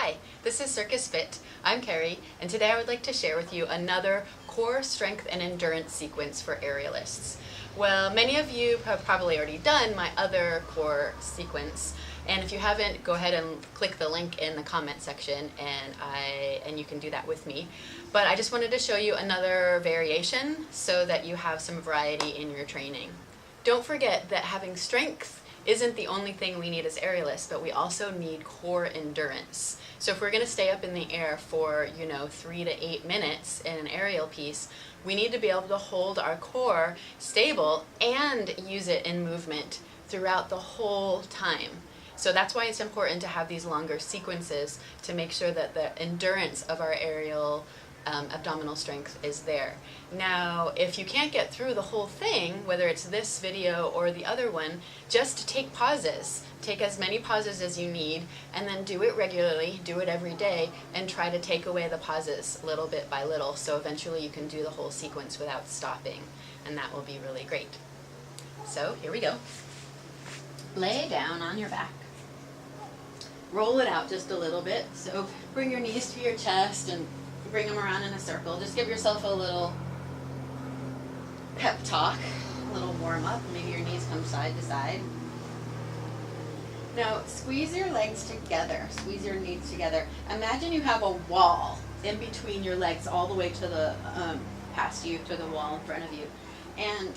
Hi, this is Circus Fit. I'm Kerri, and today I would like to share with you another core strength and endurance sequence for aerialists. Well, many of you have probably already done my other core sequence, and if you haven't, go ahead and click the link in the comment section and you can do that with me. But I just wanted to show you another variation so that you have some variety in your training. Don't forget that having strength isn't the only thing we need as aerialists, but we also need core endurance. So if we're going to stay up in the air for, 3 to 8 minutes in an aerial piece, we need to be able to hold our core stable and use it in movement throughout the whole time. So that's why it's important to have these longer sequences to make sure that the endurance of our aerial abdominal strength is there. Now, if you can't get through the whole thing, whether it's this video or the other one, just take pauses. Take as many pauses as you need, and then do it regularly, do it every day, and try to take away the pauses little bit by little, so eventually you can do the whole sequence without stopping, and that will be really great. So, here we go. Lay down on your back. Roll it out just a little bit, so bring your knees to your chest and bring them around in a circle. Just give yourself a little pep talk, a little warm up. Maybe your knees come side to side. Now squeeze your legs together, squeeze your knees together. Imagine you have a wall in between your legs all the way to the, past you, to the wall in front of you. And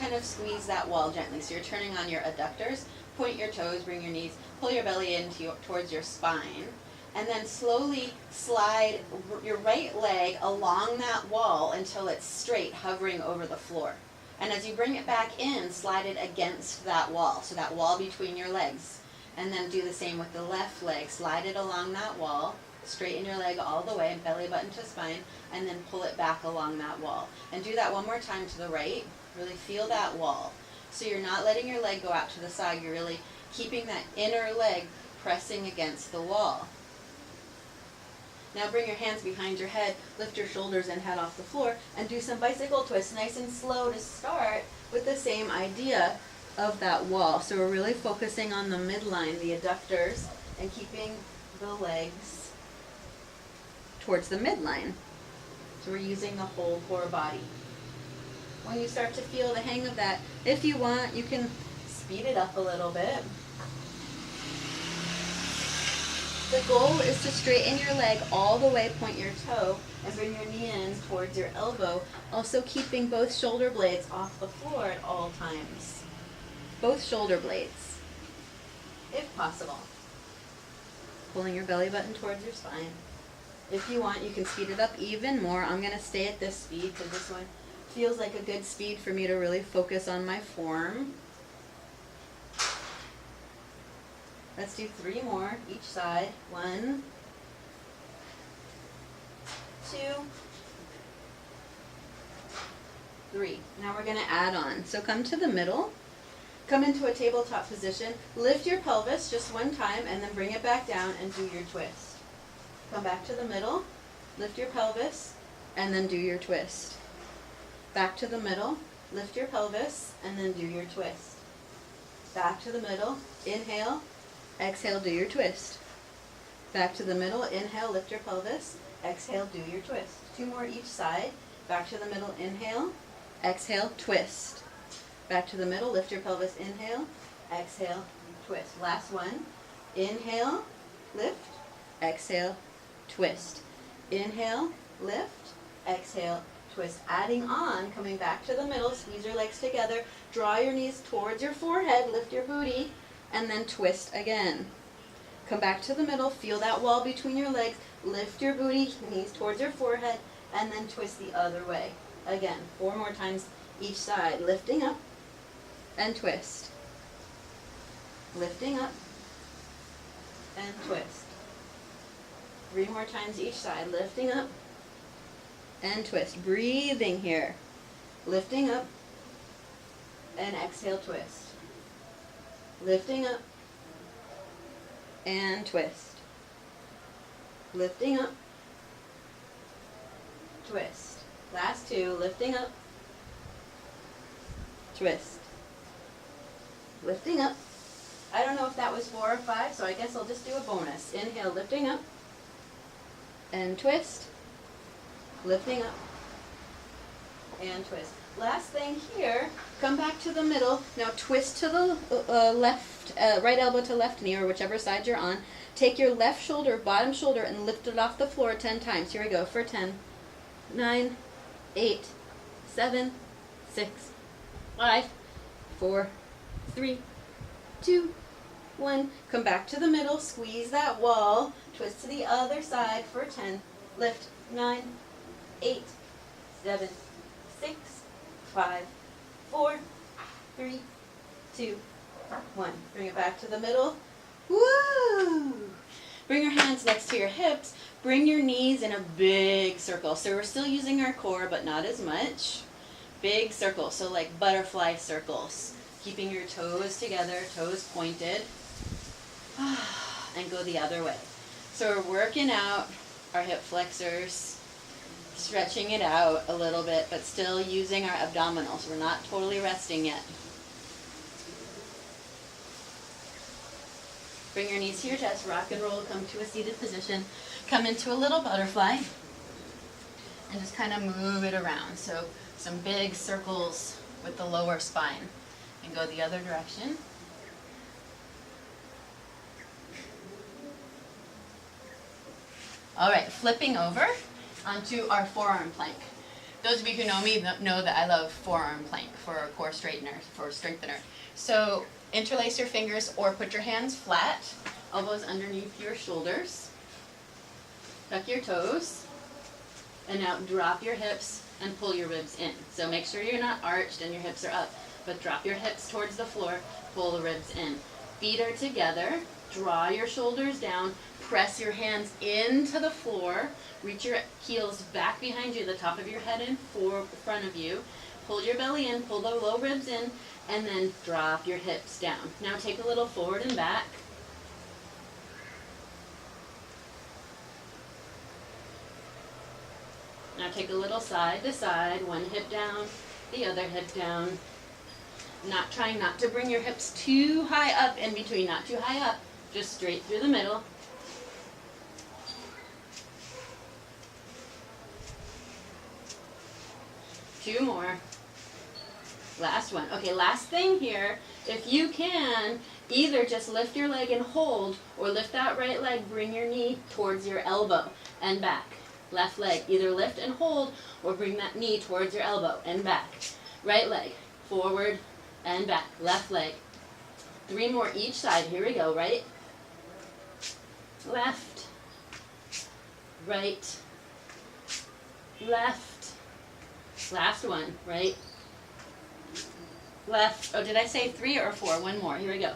kind of squeeze that wall gently. So you're turning on your adductors, point your toes, bring your knees, pull your belly in towards your spine. And then slowly slide your right leg along that wall until it's straight, hovering over the floor. And as you bring it back in, slide it against that wall, so that wall between your legs. And then do the same with the left leg. Slide it along that wall, straighten your leg all the way, belly button to spine, and then pull it back along that wall. And do that one more time to the right. Really feel that wall. So you're not letting your leg go out to the side, you're really keeping that inner leg pressing against the wall. Now bring your hands behind your head, lift your shoulders and head off the floor, and do some bicycle twists, nice and slow to start, with the same idea of that wall. So we're really focusing on the midline, the adductors, and keeping the legs towards the midline. So we're using the whole core body. When you start to feel the hang of that, if you want, you can speed it up a little bit. The goal is to straighten your leg all the way, point your toe, and bring your knee in towards your elbow, also keeping both shoulder blades off the floor at all times. Both shoulder blades, if possible. Pulling your belly button towards your spine. If you want, you can speed it up even more. I'm going to stay at this speed because this one feels like a good speed for me to really focus on my form. Let's do 3 more each side. 1, 2, 3. Now we're going to add on. So come to the middle. Come into a tabletop position. Lift your pelvis just one time and then bring it back down and do your twist. Come back to the middle. Lift your pelvis and then do your twist. Back to the middle. Lift your pelvis and then do your twist. Back to the middle. Inhale. Exhale, do your twist. Back to the middle, inhale, lift your pelvis. Exhale, do your twist. 2 more each side. Back to the middle, inhale. Exhale, twist. Back to the middle, lift your pelvis, inhale. Exhale, twist. Last one. Inhale, lift. Exhale, twist. Inhale, lift. Exhale, twist. Adding on, coming back to the middle, squeeze your legs together. Draw your knees towards your forehead, lift your booty. And then twist again. Come back to the middle, feel that wall between your legs, lift your booty, knees towards your forehead, and then twist the other way. Again, 4 more times each side, lifting up and twist. Lifting up and twist. 3 more times each side, lifting up and twist. Breathing here. Lifting up and exhale, twist. Lifting up and twist. Lifting up, twist. Last 2, lifting up, twist. Lifting up I don't know if that was 4 or 5, so I guess I'll just do a bonus. Inhale, lifting up, and twist, lifting up, and twist. Last thing here, come back to the middle. Now twist to the left, right elbow to left knee, or whichever side you're on. Take your left shoulder, bottom shoulder, and lift it off the floor 10 times. Here we go for 10, 9, 8, 7, 6, 5, 4, 3, 2, 1. Come back to the middle, squeeze that wall, twist to the other side for 10. Lift 9, 8, 7, 6, 5, 4, 3, 2, 1. Bring it back to the middle. Woo! Bring your hands next to your hips. Bring your knees in a big circle. So we're still using our core, but not as much. Big circle, so like butterfly circles. Keeping your toes together, toes pointed. And go the other way. So we're working out our hip flexors, stretching it out a little bit, but still using our abdominals. We're not totally resting yet. Bring your knees to your chest, rock and roll, come to a seated position. Come into a little butterfly and just kind of move it around. So some big circles with the lower spine. And go the other direction. All right, flipping over onto our forearm plank. Those of you who know me know that I love forearm plank for a core straightener, for strengthener. So interlace your fingers or put your hands flat, elbows underneath your shoulders. Tuck your toes, and now drop your hips and pull your ribs in. So make sure you're not arched and your hips are up, but drop your hips towards the floor, pull the ribs in. Feet are together, draw your shoulders down, press your hands into the floor, reach your heels back behind you, the top of your head in front of you. Hold your belly in, pull the low ribs in, and then drop your hips down. Now take a little forward and back. Now take a little side to side, one hip down, the other hip down. Trying not to bring your hips too high up in between, not too high up, just straight through the middle. Two more. Last one. Okay, last thing here, if you can, either just lift your leg and hold, or lift that right leg, bring your knee towards your elbow and back. Left leg, either lift and hold, or bring that knee towards your elbow and back. Right leg, forward and back. Left leg. 3 more each side. Here we go. Right, left, right, left. Last one. Right, left. Oh, did I say 3 or 4? One more. Here we go.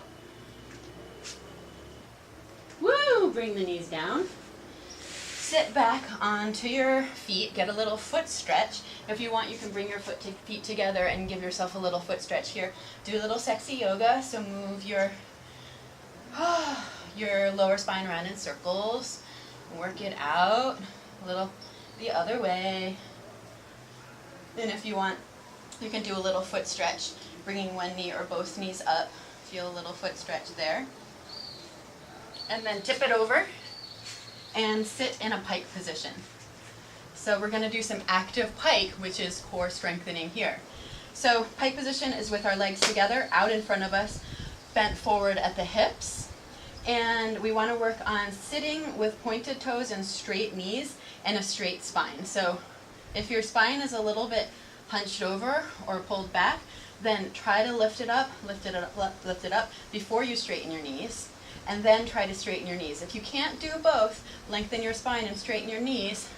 Woo! Bring the knees down. Sit back onto your feet. Get a little foot stretch. If you want, you can bring your feet together and give yourself a little foot stretch here. Do a little sexy yoga. So move your lower spine around in circles. Work it out a little the other way. And if you want, you can do a little foot stretch, bringing one knee or both knees up. Feel a little foot stretch there. And then tip it over and sit in a pike position. So we're going to do some active pike, which is core strengthening here. So pike position is with our legs together, out in front of us, bent forward at the hips. And we want to work on sitting with pointed toes and straight knees and a straight spine. So if your spine is a little bit hunched over or pulled back, then try to lift it up before you straighten your knees. And then try to straighten your knees. If you can't do both, lengthen your spine and straighten your knees.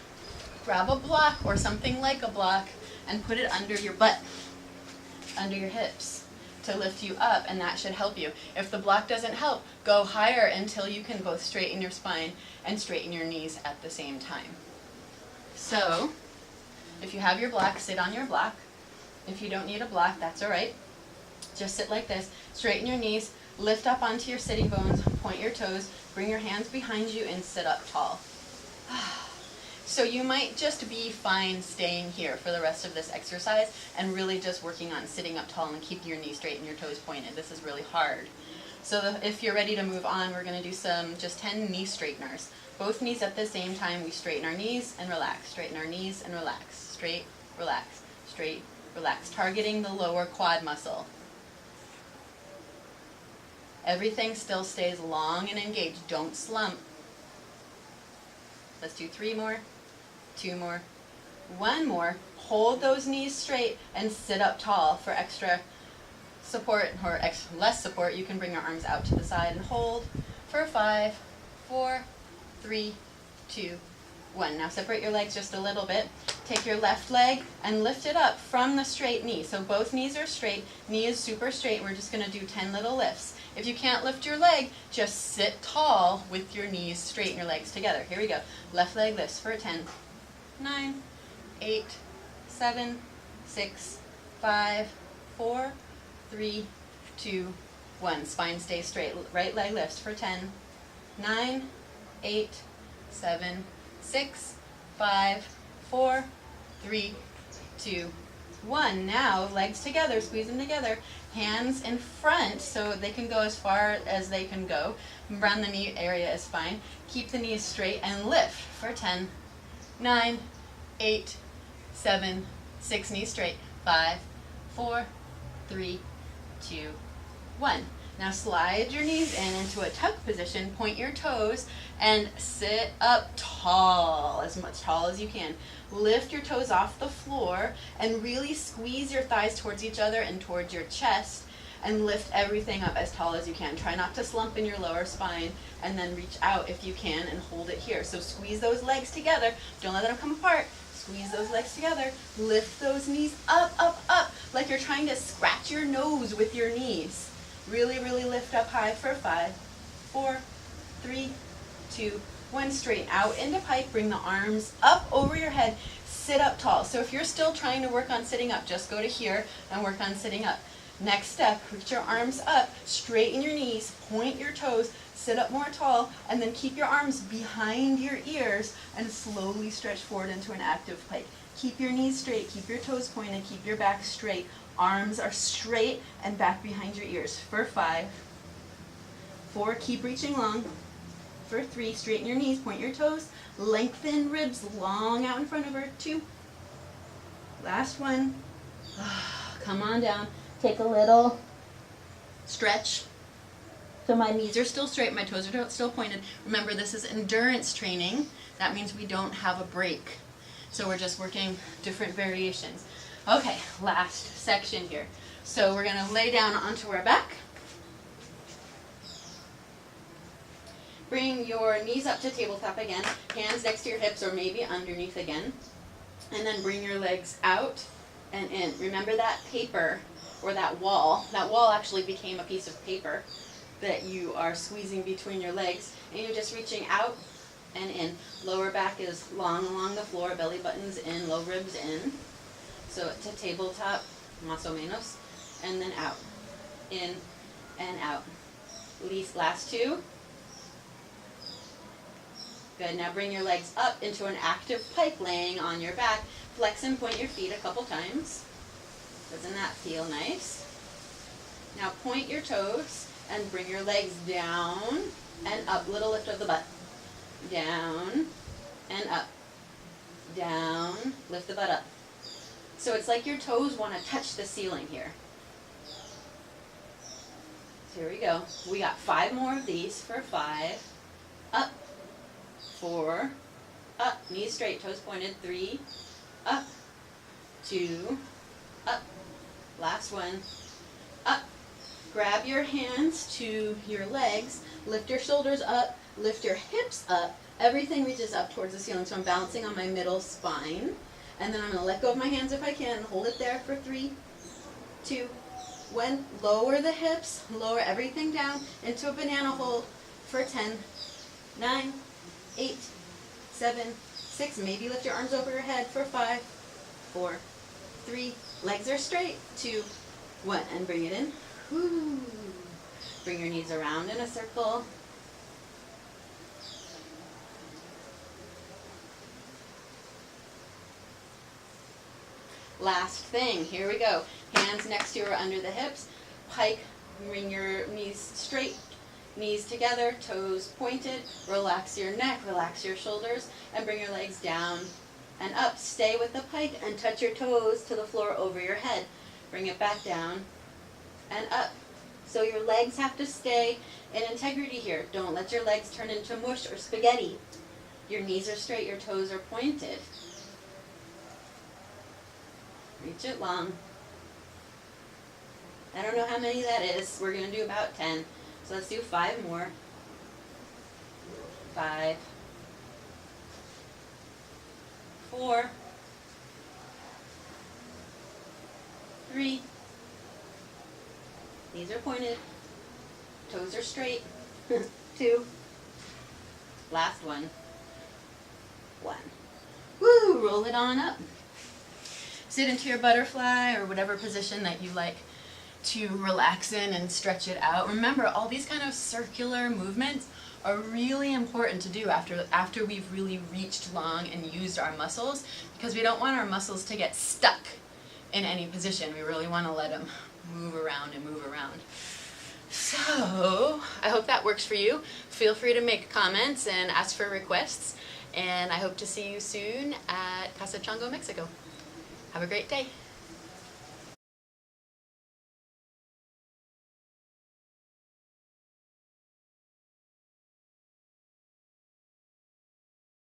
Grab a block or something like a block and put it under your butt, under your hips to lift you up, and that should help you. If the block doesn't help, go higher until you can both straighten your spine and straighten your knees at the same time. So, if you have your block, sit on your block. If you don't need a block, that's all right. Just sit like this, straighten your knees, lift up onto your sitting bones, point your toes, bring your hands behind you, and sit up tall. So you might just be fine staying here for the rest of this exercise and really just working on sitting up tall and keeping your knees straight and your toes pointed. This is really hard. So if you're ready to move on, we're going to do some just 10 knee straighteners. Both knees at the same time, we straighten our knees and relax. Straighten our knees and relax. Straight, relax. Straight, relax. Targeting the lower quad muscle. Everything still stays long and engaged. Don't slump. Let's do 3 more, 2 more, 1 more. Hold those knees straight and sit up tall for extra support, or less support. You can bring your arms out to the side and hold for 5, 4, 3, 2, 1. Now separate your legs just a little bit. Take your left leg and lift it up from the straight knee. So both knees are straight, knee is super straight. We're just going to do 10 little lifts. If you can't lift your leg, just sit tall with your knees straight and your legs together. Here we go. Left leg lifts for 10, 9, 8, 7, 6, 5, 4, 3, 2, 1. Spine stays straight. Right leg lifts for 10, 9, 8, 7, 6, 5, 4, 3, 2, 1. Now legs together, squeeze them together. Hands in front so they can go as far as they can go. Around the knee area is fine. Keep the knees straight and lift for 10, 9, 8, 7, 6, knees straight. 5, 4, 3, 2, 1. Now slide your knees in into a tuck position, point your toes, and sit up tall, as much tall as you can. Lift your toes off the floor and really squeeze your thighs towards each other and towards your chest, and lift everything up as tall as you can. Try not to slump in your lower spine, and then reach out if you can and hold it here. So squeeze those legs together. Don't let them come apart. Squeeze those legs together. Lift those knees up, up, up, like you're trying to scratch your nose with your knees. Really, really lift up high for 5, 4, 3, 2, 1. Straighten out into pike. Bring the arms up over your head. Sit up tall. So if you're still trying to work on sitting up, just go to here and work on sitting up. Next step, reach your arms up, straighten your knees, point your toes, sit up more tall, and then keep your arms behind your ears and slowly stretch forward into an active pike. Keep your knees straight, keep your toes pointed, keep your back straight. Arms are straight and back behind your ears. For 5, 4, keep reaching long. For 3, straighten your knees, point your toes, lengthen ribs long out in front of her. 2, last 1. Come on down. Take a little stretch. So my knees are still straight, my toes are still pointed. Remember, this is endurance training. That means we don't have a break. So we're just working different variations. Okay, last section here. So we're going to lay down onto our back. Bring your knees up to tabletop again. Hands next to your hips or maybe underneath again. And then bring your legs out and in. Remember that paper or that wall. That wall actually became a piece of paper that you are squeezing between your legs. And you're just reaching out and in. Lower back is long along the floor, belly buttons in, low ribs in. So to tabletop, más o menos, and then out, in and out. Last 2. Good, now bring your legs up into an active pike, laying on your back. Flex and point your feet a couple times. Doesn't that feel nice? Now point your toes and bring your legs down and up. Little lift of the butt. Down and up. Down, lift the butt up. So it's like your toes want to touch the ceiling here. So here we go. We got 5 more of these for 5. Up. 4. Up. Knees straight, toes pointed. 3. Up. 2. Up. Last 1. Up. Grab your hands to your legs. Lift your shoulders up. Lift your hips up. Everything reaches up towards the ceiling. So I'm balancing on my middle spine. And then I'm going to let go of my hands if I can. Hold it there for 3, 2, 1. Lower the hips. Lower everything down into a banana hold for 10, 9, 8, 7, 6. Maybe lift your arms over your head for 5, 4, 3. Legs are straight. 2, 1. And bring it in. Whoo. Bring your knees around in a circle. Last thing, here we go. Hands next to or under the hips. Pike, Bring your knees straight, knees together, toes pointed. Relax your neck, relax your shoulders, and bring your legs down and up. Stay with the pike and touch your toes to the floor over your head. Bring it back down and up. So your legs have to stay in integrity here. Don't let your legs turn into mush or spaghetti. Your knees are straight, your toes are pointed. Reach it long. I don't know how many that is. We're going to do about 10. So let's do 5 more. 5. 4. 3. Knees are pointed. Toes are straight. 2. Last one. 1. Woo! Roll it on up. Sit into your butterfly or whatever position that you like to relax in and stretch it out. Remember, all these kind of circular movements are really important to do after we've really reached long and used our muscles, because we don't want our muscles to get stuck in any position. We really want to let them move around and move around. So, I hope that works for you. Feel free to make comments and ask for requests, and I hope to see you soon at Casa Chango, Mexico. Have a great day.